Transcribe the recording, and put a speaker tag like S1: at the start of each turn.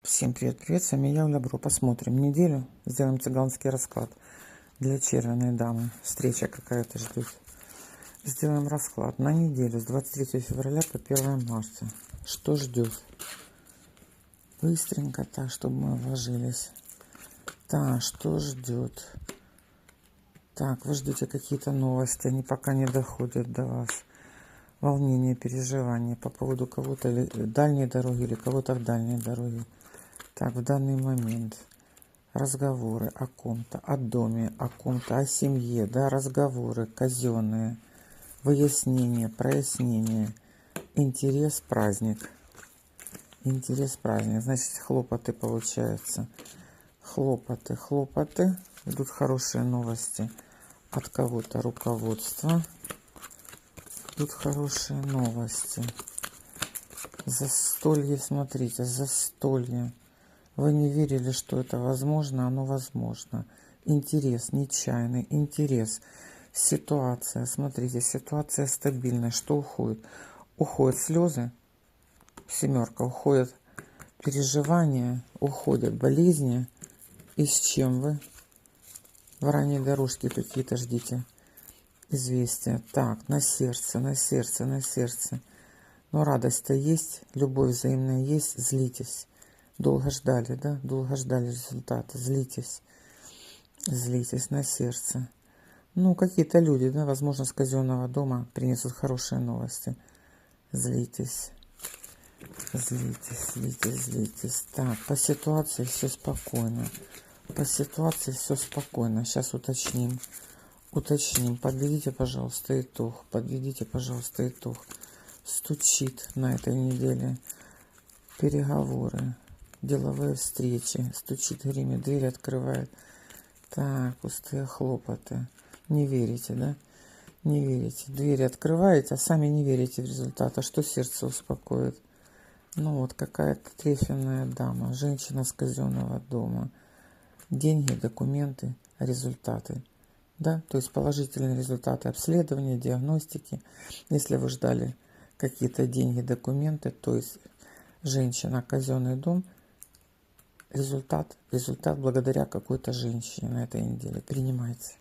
S1: Всем привет, с вами я, Оля Бро. Посмотрим неделю, сделаем цыганский расклад для червяной дамы. Встреча какая-то ждет. Сделаем расклад на неделю с 23 февраля по 1 марта. Что ждет? Быстренько так, чтобы мы вложились. Так, что ждет? Так, вы ждете какие-то новости, они пока не доходят до вас. Волнение, переживания по поводу кого-то дальней дороги или кого-то в дальней дороге. Так, в данный момент разговоры о ком-то, о доме, о ком-то, о семье, да, разговоры казенные, выяснение, прояснение, интерес, праздник. Интерес, праздник, значит, хлопоты получаются. Хлопоты. Идут хорошие новости от кого-то, руководства. Идут хорошие новости. Застолье, смотрите, застолье. Вы не верили, что это возможно, оно возможно. Интерес, нечаянный интерес. Ситуация, смотрите, ситуация стабильная. Что уходит? Уходят слезы, семерка, уходят переживания, уходят болезни. И с чем вы? В ранней дорожке какие-то ждите известия. Так, на сердце. Но радость-то есть, любовь взаимная есть, злитесь. Долго ждали, да? Долго ждали результата. Злитесь на сердце. Ну, какие-то люди, да, возможно, с казенного дома принесут хорошие новости. Злитесь. Так, по ситуации все спокойно. Сейчас уточним. Подведите, пожалуйста, итог. Стучит на этой неделе. Переговоры. Деловые встречи. Стучит, гремит, дверь открывает. Так, пустые хлопоты. Не верите, да? Не верите. Дверь открываете, а сами не верите в результат. А что сердце успокоит? Ну вот какая-то трефенная дама. Женщина с казенного дома. Деньги, документы, результаты. Да, то есть положительные результаты обследования, диагностики. Если вы ждали какие-то деньги, документы, то есть женщина, казенный дом, результат благодаря какой-то женщине на этой неделе принимается.